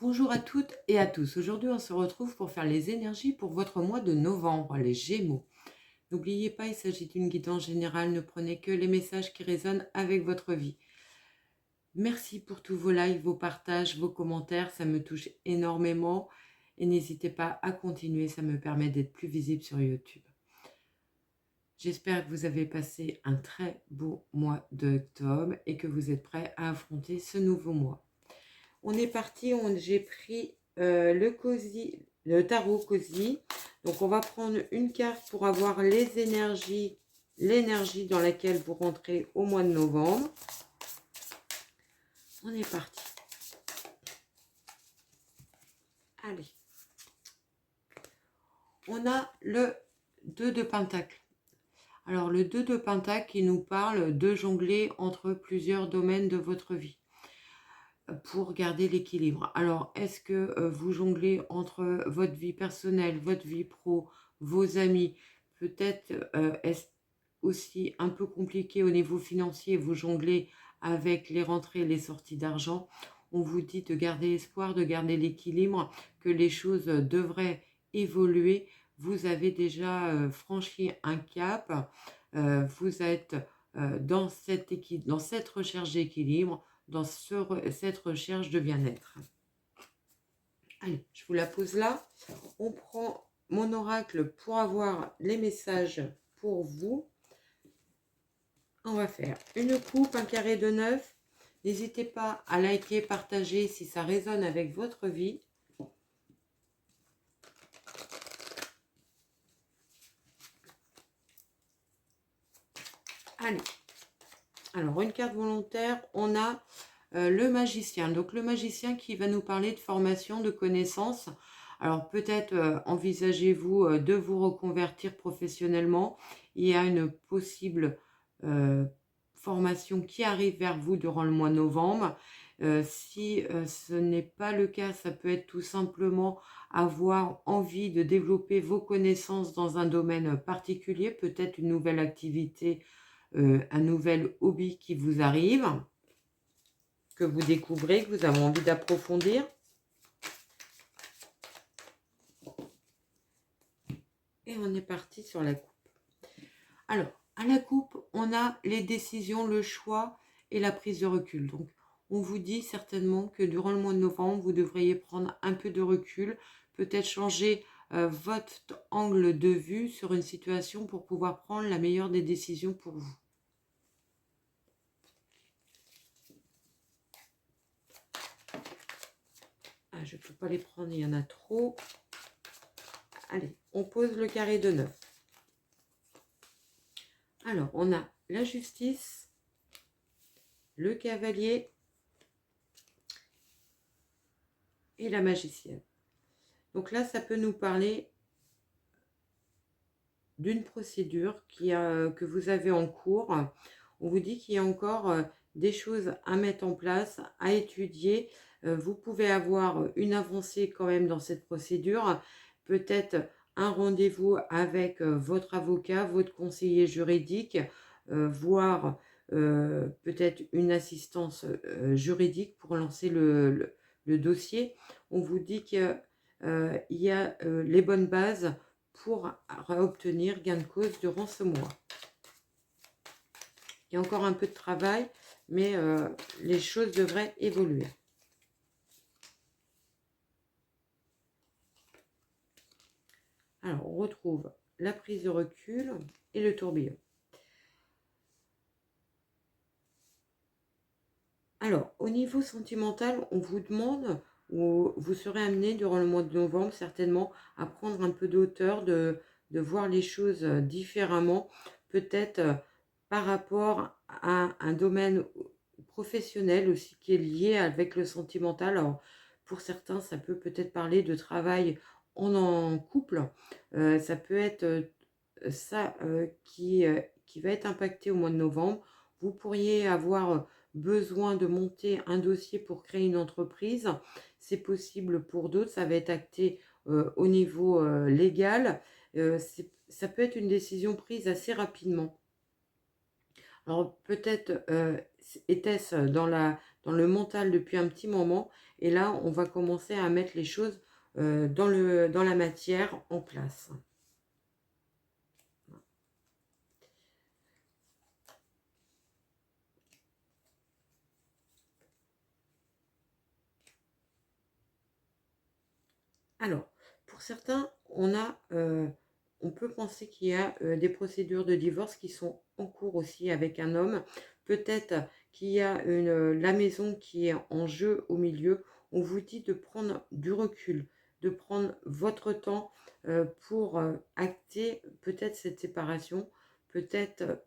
Bonjour à toutes et à tous. Aujourd'hui, on se retrouve pour faire les énergies pour votre mois de novembre, les Gémeaux. N'oubliez pas, il s'agit d'une guidance générale. Ne prenez que les messages qui résonnent avec votre vie. Merci pour tous vos likes, vos partages, vos commentaires. Ça me touche énormément. Et n'hésitez pas à continuer. Ça me permet d'être plus visible sur YouTube. J'espère que vous avez passé un très beau mois d'octobre et que vous êtes prêts à affronter ce nouveau mois. On est parti, j'ai pris le tarot Cozy. Donc on va prendre une carte pour avoir l'énergie dans laquelle vous rentrez au mois de novembre. On est parti. Allez. On a le 2 de Pentacle. Alors le 2 de Pentacle qui nous parle de jongler entre plusieurs domaines de votre vie pour garder l'équilibre. Alors, est-ce que vous jonglez entre votre vie personnelle, votre vie pro, vos amis? Peut-être est-ce aussi un peu compliqué au niveau financier, vous jonglez avec les rentrées et les sorties d'argent. On vous dit de garder espoir, de garder l'équilibre, que les choses devraient évoluer. Vous avez déjà franchi un cap, vous êtes dans cette recherche d'équilibre, dans cette recherche de bien-être. Allez, je vous la pose là. On prend mon oracle pour avoir les messages pour vous. On va faire une coupe, un carré de 9. N'hésitez pas à liker, partager si ça résonne avec votre vie. Allez. Alors, une carte volontaire, on a le magicien. Donc, le magicien qui va nous parler de formation, de connaissances. Alors, peut-être envisagez-vous de vous reconvertir professionnellement. Il y a une possible formation qui arrive vers vous durant le mois de novembre. Si ce n'est pas le cas, ça peut être tout simplement avoir envie de développer vos connaissances dans un domaine particulier, peut-être une nouvelle activité, un nouvel hobby qui vous arrive, que vous découvrez, que vous avez envie d'approfondir. Et on est parti sur la coupe. Alors, à la coupe, on a les décisions, le choix et la prise de recul. Donc, on vous dit certainement que durant le mois de novembre, vous devriez prendre un peu de recul, peut-être changer votre angle de vue sur une situation pour pouvoir prendre la meilleure des décisions pour vous. Ah, je ne peux pas les prendre, il y en a trop. Allez, on pose le carré de 9. Alors, on a la justice, le cavalier et la magicienne. Donc là, ça peut nous parler d'une procédure que vous avez en cours. On vous dit qu'il y a encore des choses à mettre en place, à étudier. Vous pouvez avoir une avancée quand même dans cette procédure. Peut-être un rendez-vous avec votre avocat, votre conseiller juridique, voire peut-être une assistance juridique pour lancer le dossier. On vous dit qu'il y a les bonnes bases pour obtenir gain de cause durant ce mois. Il y a encore un peu de travail, mais les choses devraient évoluer. Alors, on retrouve la prise de recul et le tourbillon. Alors, au niveau sentimental, on vous demande, ou vous serez amené durant le mois de novembre certainement à prendre un peu de hauteur, de voir les choses différemment, peut-être par rapport à un domaine professionnel aussi qui est lié avec le sentimental. Alors, pour certains, ça peut peut-être parler de travail en couple, ça peut être ça qui va être impacté au mois de novembre. Vous pourriez avoir besoin de monter un dossier pour créer une entreprise. C'est possible pour d'autres, ça va être acté au niveau légal. Ça peut être une décision prise assez rapidement. Alors peut-être était-ce dans le mental depuis un petit moment Et là, on va commencer à mettre les choses dans la matière en place. Alors, pour certains, on peut penser qu'il y a des procédures de divorce qui sont en cours aussi avec un homme. Peut-être qu'il y a la maison qui est en jeu au milieu. On vous dit de prendre du recul, de prendre votre temps pour acter peut-être cette séparation. Peut-être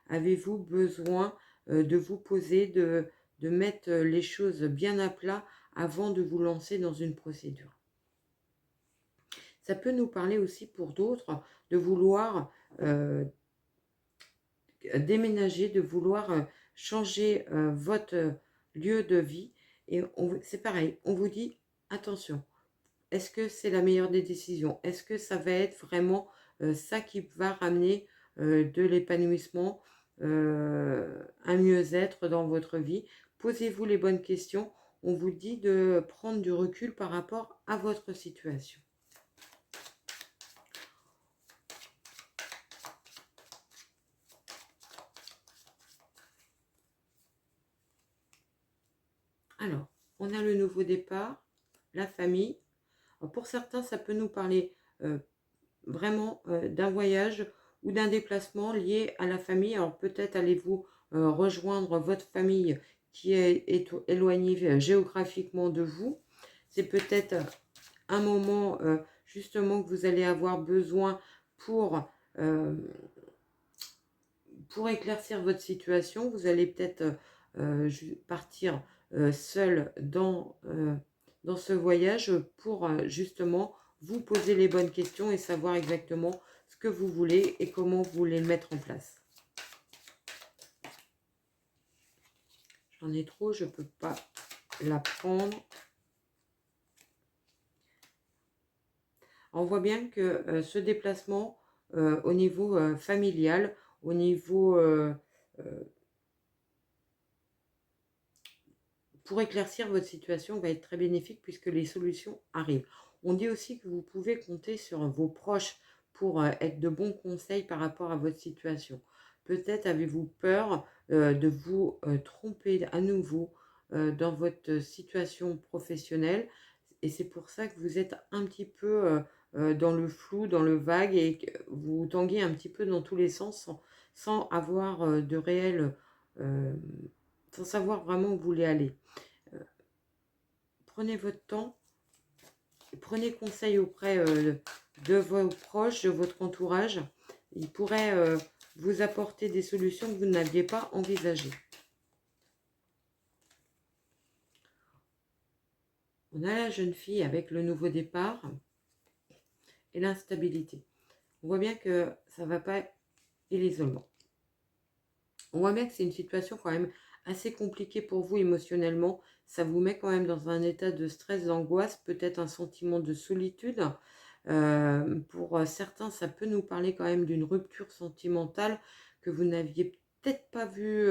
avez-vous besoin de vous poser, de mettre les choses bien à plat avant de vous lancer dans une procédure. Ça peut nous parler aussi pour d'autres de vouloir déménager, de vouloir changer votre lieu de vie. Et c'est pareil, on vous dit attention, est-ce que c'est la meilleure des décisions? Est-ce que ça va être vraiment ça qui va ramener de l'épanouissement, un mieux-être dans votre vie? Posez-vous les bonnes questions. On vous dit de prendre du recul par rapport à votre situation. Alors, on a le nouveau départ, la famille. Alors, pour certains, ça peut nous parler vraiment d'un voyage ou d'un déplacement lié à la famille. Alors, peut-être allez-vous rejoindre votre famille qui est éloignée géographiquement de vous. C'est peut-être un moment justement que vous allez avoir besoin pour éclaircir votre situation. Vous allez peut-être partir seul dans ce voyage pour justement vous poser les bonnes questions et savoir exactement ce que vous voulez et comment vous voulez le mettre en place. J'en ai trop, je ne peux pas la prendre. On voit bien que ce déplacement au niveau familial, au niveau pour éclaircir votre situation va être très bénéfique puisque les solutions arrivent. On dit aussi que vous pouvez compter sur vos proches pour être de bons conseils par rapport à votre situation. Peut-être avez-vous peur de vous tromper à nouveau dans votre situation professionnelle et c'est pour ça que vous êtes un petit peu dans le flou, dans le vague et que vous tanguez un petit peu dans tous les sens sans avoir de réel... sans savoir vraiment où vous voulez aller. Prenez votre temps, prenez conseil auprès de vos proches, de votre entourage. Ils pourraient vous apporter des solutions que vous n'aviez pas envisagées. On a la jeune fille avec le nouveau départ et l'instabilité. On voit bien que ça ne va pas et l'isolement. On voit bien que c'est une situation quand même assez compliquée pour vous émotionnellement. Ça vous met quand même dans un état de stress, d'angoisse, peut-être un sentiment de solitude. Pour certains, ça peut nous parler quand même d'une rupture sentimentale que vous n'aviez peut-être pas vu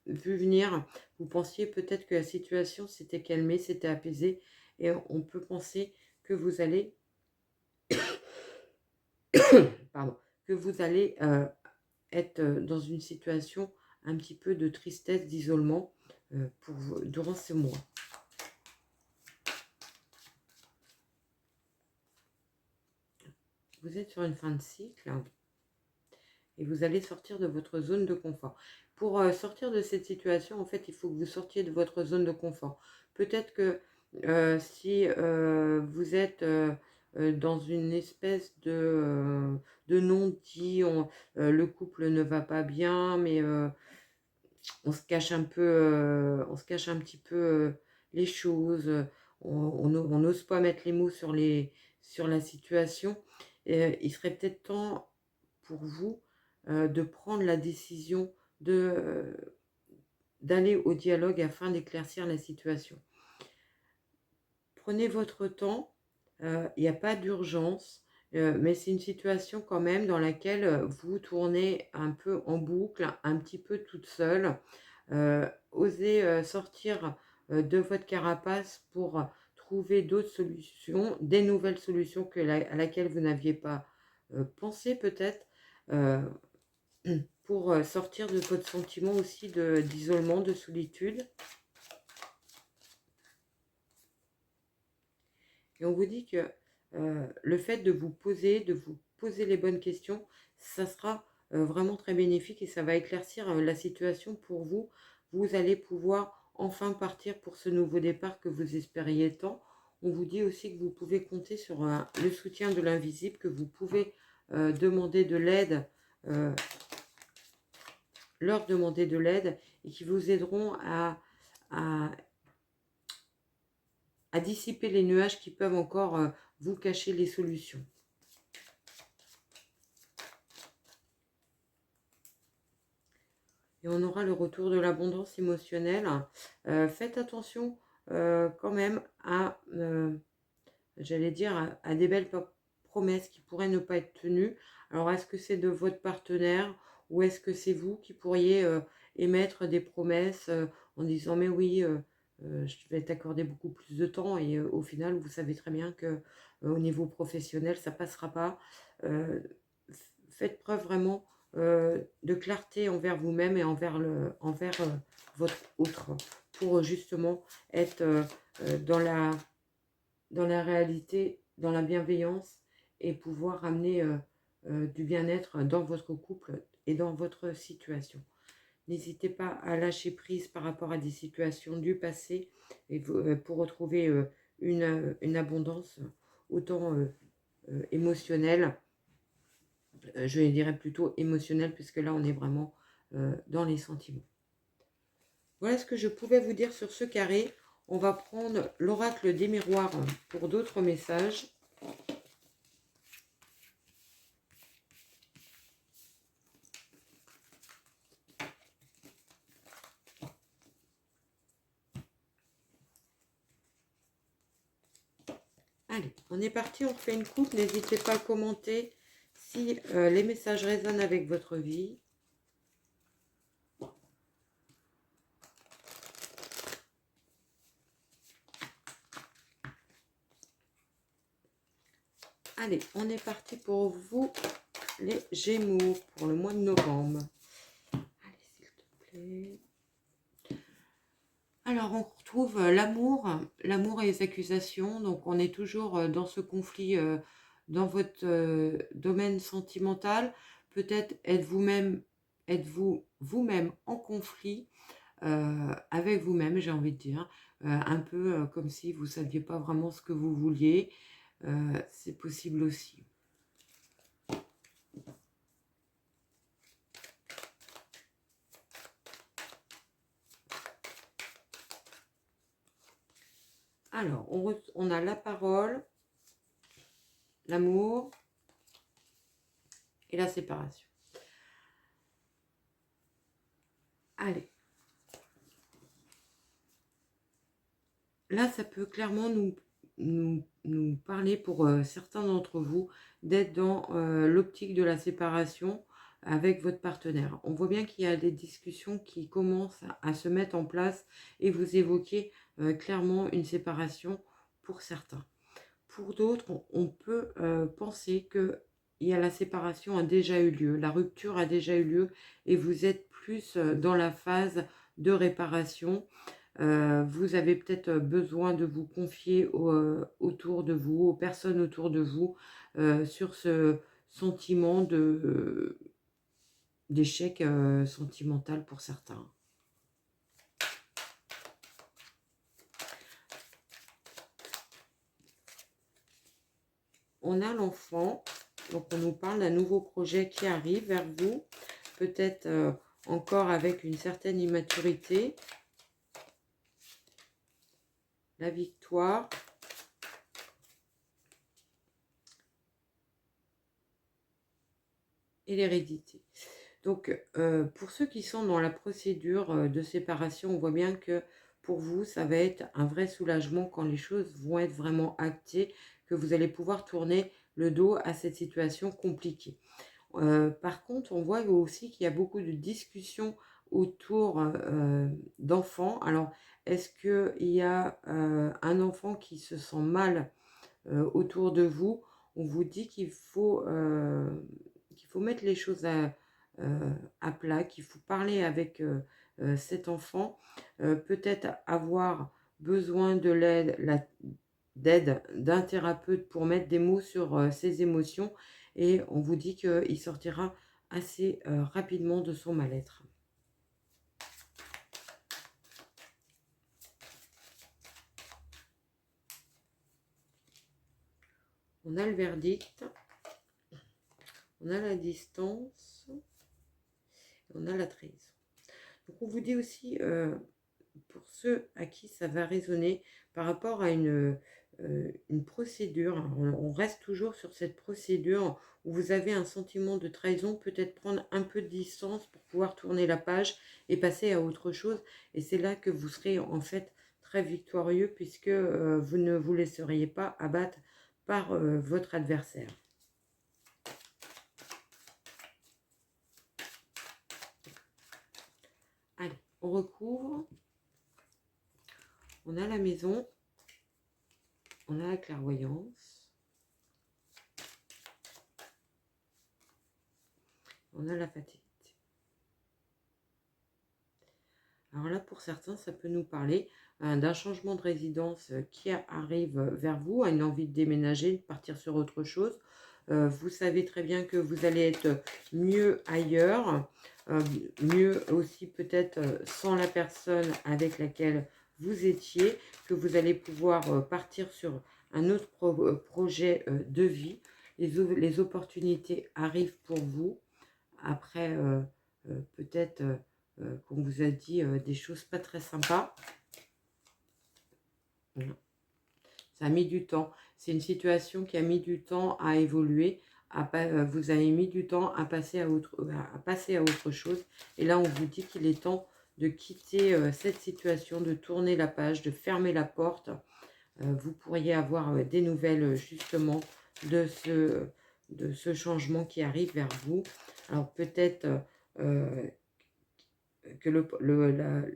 venir. Vous pensiez peut-être que la situation s'était calmée, s'était apaisée. Et on peut penser que vous allez... Pardon, que vous allez être dans une situation un petit peu de tristesse, d'isolement durant ce mois. Vous êtes sur une fin de cycle et vous allez sortir de votre zone de confort. Pour sortir de cette situation, en fait, il faut que vous sortiez de votre zone de confort. Peut-être que si vous êtes dans une espèce de non-dit, le couple ne va pas bien, mais on se cache un peu, on se cache un petit peu les choses, on n'ose pas mettre les mots sur la situation. Il serait peut-être temps pour vous de prendre la décision d'aller au dialogue afin d'éclaircir la situation. Prenez votre temps, il n'y a pas d'urgence, mais c'est une situation quand même dans laquelle vous tournez un peu en boucle, un petit peu toute seule. Osez sortir de votre carapace pour trouver d'autres solutions, des nouvelles solutions à laquelle vous n'aviez pas pensé peut-être, pour sortir de votre sentiment aussi d'isolement, de solitude. Et on vous dit que le fait de vous poser les bonnes questions, ça sera vraiment très bénéfique et ça va éclaircir la situation pour vous. Vous allez pouvoir enfin partir pour ce nouveau départ que vous espériez tant. On vous dit aussi que vous pouvez compter sur le soutien de l'invisible, que vous pouvez demander de l'aide, euh, leur demander de l'aide et qui vous aideront à dissiper les nuages qui peuvent encore vous cacher les solutions. Et on aura le retour de l'abondance émotionnelle. Faites attention quand même j'allais dire, à des belles promesses qui pourraient ne pas être tenues. Alors, est-ce que c'est de votre partenaire ou est-ce que c'est vous qui pourriez émettre des promesses en disant mais oui, je vais t'accorder beaucoup plus de temps et au final, vous savez très bien que au niveau professionnel, ça passera pas. Euh, Faites preuve vraiment de clarté envers vous-même et envers votre autre pour justement être dans la réalité, dans la bienveillance et pouvoir amener du bien-être dans votre couple et dans votre situation. N'hésitez pas à lâcher prise par rapport à des situations du passé et pour retrouver une abondance autant émotionnelle, je dirais plutôt émotionnelle puisque là on est vraiment dans les sentiments. Voilà ce que je pouvais vous dire sur ce carré. On va prendre l'oracle des miroirs pour d'autres messages. Allez, on est parti, on fait une coupe. N'hésitez pas à commenter si les messages résonnent avec votre vie. Allez, on est parti pour vous, les Gémeaux, pour le mois de novembre. Allez, s'il te plaît. Alors, on retrouve l'amour et les accusations. Donc, on est toujours dans ce conflit dans votre domaine sentimental. Peut-être êtes-vous vous-même en conflit avec vous-même, j'ai envie de dire. Un peu comme si vous ne saviez pas vraiment ce que vous vouliez. C'est possible aussi. Alors, on a la parole, l'amour et la séparation. Allez. Là, ça peut clairement nous parler pour certains d'entre vous d'être dans l'optique de la séparation avec votre partenaire. On voit bien qu'il y a des discussions qui commencent à se mettre en place et vous évoquez clairement une séparation pour certains. Pour d'autres, on peut penser que la séparation a déjà eu lieu, la rupture a déjà eu lieu et vous êtes plus dans la phase de réparation. Vous avez peut-être besoin de vous confier autour de vous, aux personnes autour de vous, sur ce sentiment d'échec sentimental pour certains. On a l'enfant, donc on nous parle d'un nouveau projet qui arrive vers vous, peut-être encore avec une certaine immaturité. La victoire. Et l'hérédité. Donc, pour ceux qui sont dans la procédure de séparation, on voit bien que pour vous, ça va être un vrai soulagement quand les choses vont être vraiment actées, que vous allez pouvoir tourner le dos à cette situation compliquée. Par contre, on voit aussi qu'il y a beaucoup de discussions autour d'enfants. Alors, est-ce qu'il y a un enfant qui se sent mal autour de vous? On vous dit qu'il faut mettre les choses à plat, qu'il faut parler avec cet enfant, peut-être avoir besoin de d'aide d'un thérapeute pour mettre des mots sur ses émotions, et on vous dit qu'il sortira assez rapidement de son mal-être. On a le verdict, on a la distance, on a la trahison. Donc on vous dit aussi, pour ceux à qui ça va résonner, par rapport à une procédure, on reste toujours sur cette procédure où vous avez un sentiment de trahison, peut-être prendre un peu de distance pour pouvoir tourner la page et passer à autre chose. Et c'est là que vous serez en fait très victorieux, puisque vous ne vous laisseriez pas abattre par votre adversaire. Allez, on recouvre. On a la maison. On a la clairvoyance. On a la fatalité. Alors là, pour certains, ça peut nous parler d'un changement de résidence qui arrive vers vous, à une envie de déménager, de partir sur autre chose. Vous savez très bien que vous allez être mieux ailleurs, mieux aussi peut-être sans la personne avec laquelle vous étiez, que vous allez pouvoir partir sur un autre projet de vie. Les opportunités arrivent pour vous. Après, peut-être qu'on vous a dit des choses pas très sympas. Voilà. Ça a mis du temps. C'est une situation qui a mis du temps à évoluer. Vous avez mis du temps à passer à autre chose. Et là, on vous dit qu'il est temps de quitter cette situation, de tourner la page, de fermer la porte. Vous pourriez avoir des nouvelles justement de ce changement qui arrive vers vous. Alors peut-être que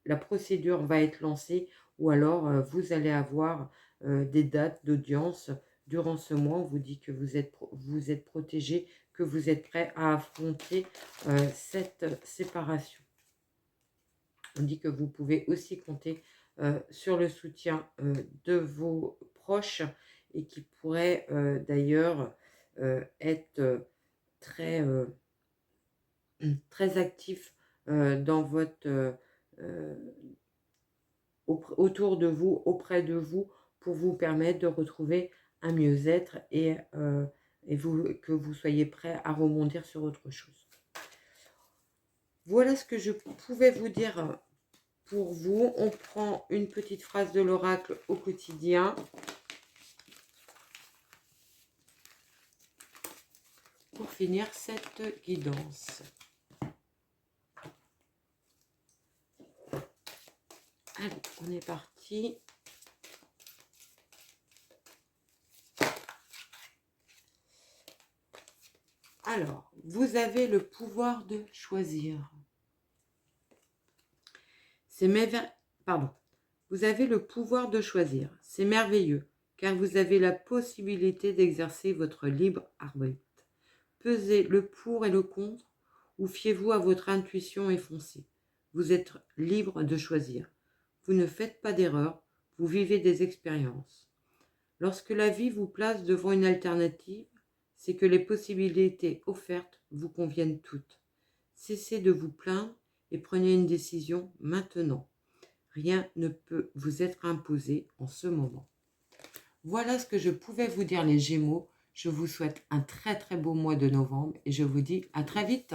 la procédure va être lancée, ou alors vous allez avoir des dates d'audience durant ce mois. On vous dit que vous êtes protégé, que vous êtes prêt à affronter cette séparation. On dit que vous pouvez aussi compter sur le soutien de vos proches, et qui pourrait d'ailleurs être très, très actif dans votre autour de vous, auprès de vous, pour vous permettre de retrouver un mieux-être et que vous soyez prêt à rebondir sur autre chose. Voilà ce que je pouvais vous dire pour vous. On prend une petite phrase de l'oracle au quotidien. Pour finir cette guidance. Allez, on est parti. Alors, vous avez le pouvoir de choisir. Vous avez le pouvoir de choisir. C'est merveilleux, car vous avez la possibilité d'exercer votre libre arbitre. Pesez le pour et le contre, ou fiez-vous à votre intuition et foncez. Vous êtes libre de choisir. Vous ne faites pas d'erreur, vous vivez des expériences. Lorsque la vie vous place devant une alternative, c'est que les possibilités offertes vous conviennent toutes. Cessez de vous plaindre et prenez une décision maintenant. Rien ne peut vous être imposé en ce moment. Voilà ce que je pouvais vous dire, les Gémeaux. Je vous souhaite un très très beau mois de novembre et je vous dis à très vite.